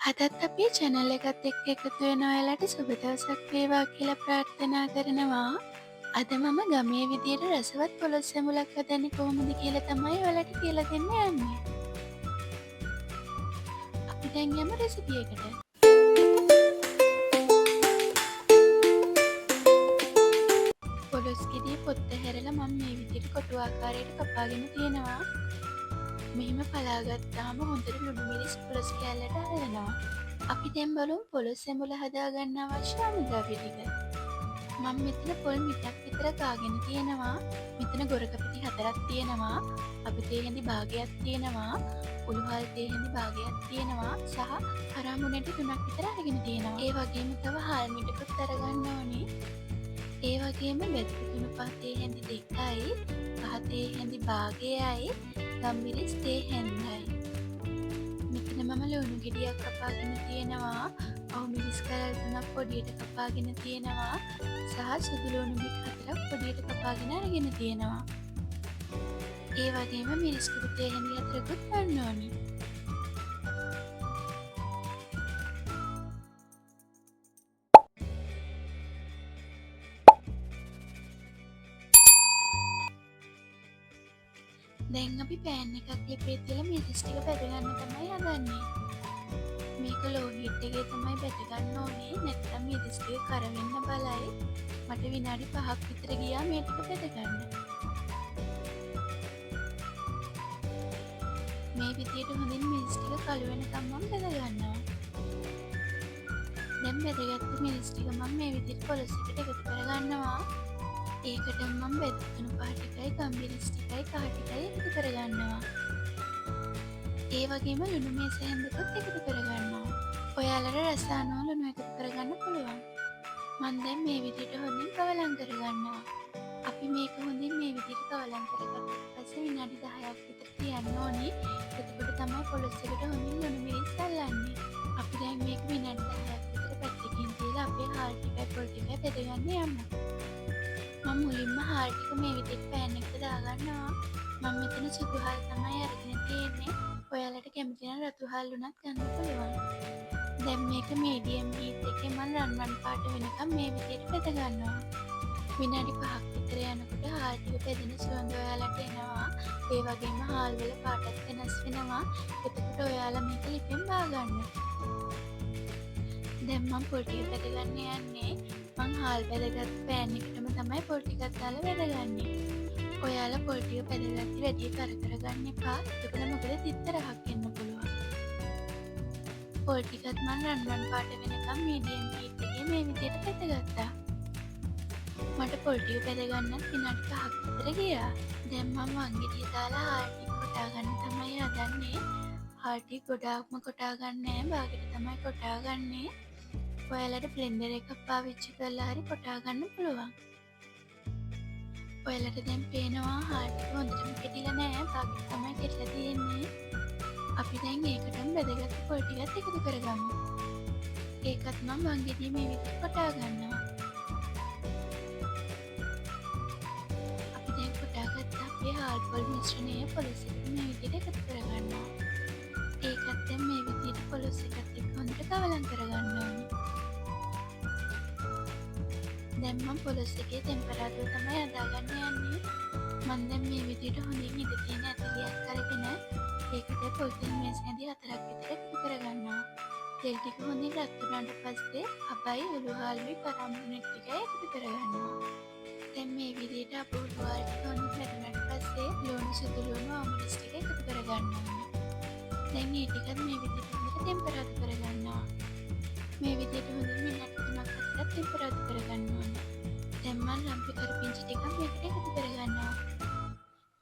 අදත් අපේ channel එකත් එක්ක එකතු වෙන ඔයාලට සුබ දවසක් වේවා කියලා ප්‍රාර්ථනා කරනවා. අද මම ගමේ විදියට රසවත් පොළොස් සැඹුලක් හදන්නේ කොහොමද කියලා තමයි ඔයාලට කියලා දෙන්න යන්නේ. අපි දැන් යමු රෙසිපි එකට. පොළොස් ගෙඩිය පොත්ත හැරලා මම මේ විදියට කොටු ආකාරයට කපාගෙන තියෙනවා. මෙහිම පලාගත්තාම හොඳට ලුණු මිරිස් පොළොස් කෑල්ලට අරගෙනවා. අපි දැන් බලමු පොළොස් සැඹුල හදාගන්න අවශ්‍ය අමුද්‍රව්‍ය ටික. මම මෙතන පොල් මිටක් විතර කාගෙන තියෙනවා. මෙතන ගොරක පිටි 4ක් තියෙනවා. අපේ තේ හැඳි භාගයක් තියෙනවා. උළුහල් තේ හැඳි භාගයක් තියෙනවා සහ කරාමුණටි 3ක් විතර අරගෙන තියෙනවා. ඒ වගේම තව හාල් මිටකුත් අරගන්න ඕනේ. ඒ වගේම බෙත්තු තුන පහ තේ හැඳි 2යි, පහ තේ හැඳි භාගයයි, ගම්මිරිස් තේ හැඳියි. මෙතන මම ලුණු ගෙඩියක් කපාගෙන තියෙනවා. අවු මිරිස් කෑල්ල 3ක් පොඩියට කපාගෙන තියෙනවා. සහ සුදු ලුණු බික් 4ක් පොඩියට කපාගෙන අරගෙන තියෙනවා. ඒ වගේම මිරිස් කුඩු තේ හැඳි 4කුත් ගන්න ඕනේ. දැන් අපි පෑන් එකක් ලිපේ තියලා මිරිස් ටික බැද ගන්න තමයි හදන්නේ. මේක ලෝ හීට් එකේ තමයි බැද ගන්න ඕනේ. නැත්නම් මිරිස් ටික කර වෙන්න බලයි. මට විනාඩි 5ක් විතර ගියා මේ ටික බැද ගන්න. මේ විදියට හොඳින් මිරිස් ටික කළු වෙනකම් මම බැද ගන්නවා. දැන් බැදගත්තු මිරිස් ටික මම මේ විදියට පොළොස් එකට එකතු කර ගන්නවා. ඒකට මම බෙත්තු තුන පහ ටිකයි ගම්මිරිස් ටිකයි කහ ටිකයි එකතු කරගන්නවා. ඒ වගේම ලුණු මේස හැන්දකුත් එකතු කරගන්නවා. ඔයාලට රස අනුව ලුණු එකතු කරගන්න පුළුවන්. මම දැන් මේ විදිහට හොඳින් කවලම් කරගන්නවා. අපි මේක හොඳින් මේ විදිහට කවලම් කරගත්තා. පස්සේ විනාඩි 10ක් විතර තියන්න ඕනේ. එතකොට තමයි පොළොස් එකට හොඳින් ලුණු මිරිස් අල්ලන්නේ. අපි දැන් මේක විනාඩි 10ක් විතර පැත්තකින් තියලා අපේ හාල් ටිකයි පොල් ටිකයි බෙදගන්න යමු. මම මුලින්ම හාල් ටික මේ විදිහට පෑන් එකට දාගන්නවා. මම මෙතන සුදු හාල් තමයි අරගෙන තියෙන්නේ. ඔයාලට කැමති නම් රතු හාල් උනත් ගන්න පුළුවන්. දැන් මේක මීඩියම් හීට් එකේ මම රන්වන් පාට වෙනකම් මේ විදිහට බෙද ගන්නවා. විනාඩි 5ක් විතර යනකොට හාල් ටික බෙදෙන සුවඳ ඔයාලට එනවා. ඒ වගේම හාල් වල පාටත් වෙනස් වෙනවා. එතකොට ඔයාලා මේක ලිපෙන් බා ගන්න. දැන් මම පොල් ටික බෙද ගන්න යන්නේ. මං හාල් බැදගත් පෑන් එකටම තමයි පොල් ටිකක් දාලා බැදගන්නේ. ඔයාලා පොල් ටික බැදගත්තී වැඩි කරගන්න එපා. එතකොට මොකද තිත්තරහක් එන්න පුළුවන්. පොල් ටිකත් මං රන්වන් පාට වෙනකම් මීඩියම් හීට් එකේ මේ විදිහට බැදගත්තා. මට පොල් ටික බැදගන්නත් විනාඩි 5ක් විතර ගියා. දැන් මම වංගෙඩිය දාලා හාල් ටික කොටා ගන්න තමයි හදන්නේ. හාල් ටික ගොඩාක්ම කොටා ගන්න නෑ. බාගෙට තමයි කොටා ගන්නේ. ඔයාලට බ්ලෙන්ඩර් එකක් පාවිච්චි කරලා හරි කොටා ගන්න පුළුවන්. ඔයාලට දැන් පේනවා හාල් ටික හොඳටම කෙටිලා නෑ. බාගෙට තමයි කෙටලා තියෙන්නේ. අපි දැන් ඒකටම බෙදගත්තු පොල් ටිකත් එකතු කරගමු. ඒකත් මම වංගෙඩිය මේ විදිහට කොටා ගන්නවා. අපි දැන් කොටාගත්ත අපේ හාල් පොල් මිශ්‍රණය පොළොස් එකට මේ විදිහට එකතු කරගන්නවා. ඒකත් දැන් මේ විදිහට පොළොස් එකත් එක්ක හොඳට කවලම් කරගන්න ඕනේ. දැන් මම පොළොස් එකේ ටෙම්පරාදුර තමයි හදාගන්න යන්නේ. මම දැන් මේ විදිහට හොඳින් ඉඳ තියෙන ඇටලියක් අරගෙන ඒකට පොල් තෙල් මේස් හැඳි 4ක් විතර එකතු කරගන්නවා. තෙල් ටික හොඳින් රත් වුණාට පස්සේ අපයි උළුහාල්ුයි කරාමුණටි ටිකයි එකතු කරගන්නවා. දැන් මේ විදිහට අප උළුහාල් ටික හොඳින් වැදුණාට පස්සේ ලුණු සුදු ලුණු අමුමිරිස් ටික එකතු කරගන්න ඕනේ. දැන් මේ ටිකත් මේ විදිහට හොඳට ටෙම්පරාදුර කරගන්නවා. මේ විදිහට හොඳින් මිනිත්තු 3ක් විතර ටෙම්පරාදුර කරගන්න ඕනේ. දැන් මම රම්පි කරපිංචි ටිකක් මේකට එකතු කරගන්නවා.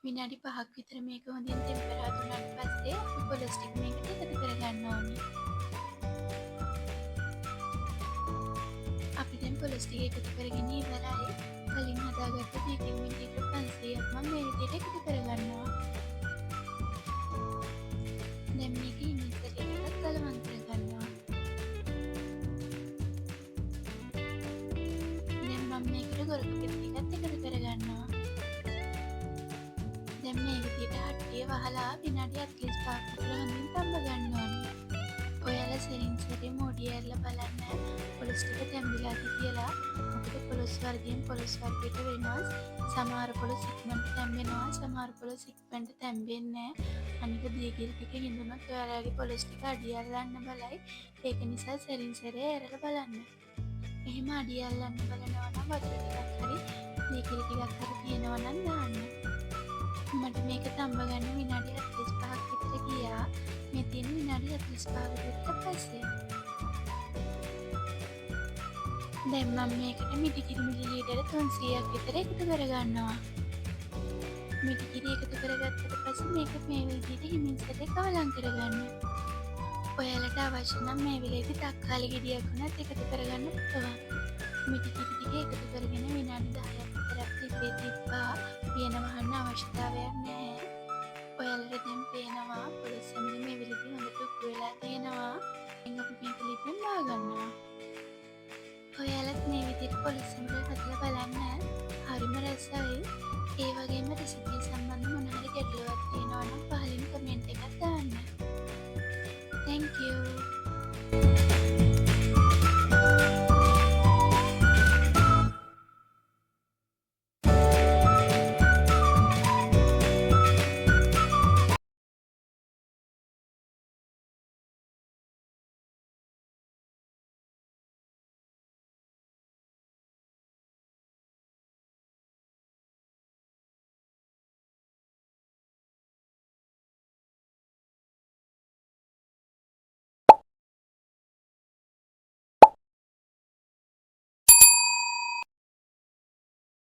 විනාඩි 5ක් විතර මේක හොඳින් ටෙම්පරාදුර වුණාට පස්සේ අපි පොළොස් ටික මේකට එකතු කරගන්න ඕනේ. අපි දැන් පොළොස් ටික එකතු කරගෙන ඉවරයි. කලින් හදාගත්ත බේකින් මිලිලීටර් 500ක් මම මේ විදිහට එකතු කරගන්නවා. දැන් මේක ඉනිස්සරේට කලවම් කරගන්නවා. දැන් මම මේකට ගොරක පිටි ටිකත් එකතු කරගන්නවා. දැන් මේ විදිහට හට්ටිය වහලා විනාඩි 45ක් විතර හොඳින් තඹ ගන්න ඕනේ. ඔයාලා සෙරින් සැරේ මෝඩිය ඇරලා බලන්න පොලොස් ටික තැම්බිලාද කියලා. මොකද පොලොස් වර්ගයෙන් පොලොස් වර්ගයට වෙනස්. සමහර පොලොස් ඉක්මනට තැම්බෙනවා, සමහර පොලොස් ඉක්මනට තැම්බෙන්නේ නැහැ. අනික දීගිරි ටික හිඳුනොත් ඔයාලගේ පොලොස් ටික අඩිය අල්ලන්න බලයි. ඒක නිසා සෙරින් සැරේ ඇරලා බලන්න. එහෙම අඩිය අල්ලන්න බලනවා නම් වතුර ටිකක් හරි දීගිරි ටිකක් හරි තියෙනවා නම් දාන්න. මට මේක තම්බ ගන්න විනාඩි 45ක් විතර ගියා. මේ තියෙන විනාඩි 45ක විතර පස්සේ. දැන් මම මේකට මිටිකිරි මිලිලීටර 300ක් විතර එකතු කරගන්නවා. මිටිකිරි එකතු කරගත්තට පස්සේ මේක මේ විදිහට හිමින් සැරේ කවලම් කරගන්න. ඔයාලට අවශ්‍ය නම් මේ වෙලේදී තක්කාලි ගෙඩියක් වුණත් එකතු කරගන්න පුළුවන්. මිටිකිරි ටික එකතු කරගෙන විනාඩි 10ක් විතරක් තිබ්බේ තිබ්බා. පියන වහන්න අවශ්‍යතාවයක් නැහැ. ඔයාලට දැන් පේනවා පොලොස් හැමෝම මේ වෙලේදී හොඳට උක්කු වෙලා තියෙනවා. දැන් අපි මේක ලිපෙන් බා ගන්නවා. ඔයාලත් මේ විදිහට පොලොස් හැමෝම හදලා බලන්න. හරිම රසයි. ඒ වගේම රෙසිපිය සම්බන්ධ මොන හරි ගැටලුවක් තියෙනවා නම් පහලින් කමෙන්ට් එකක් දාන්න. Thank you.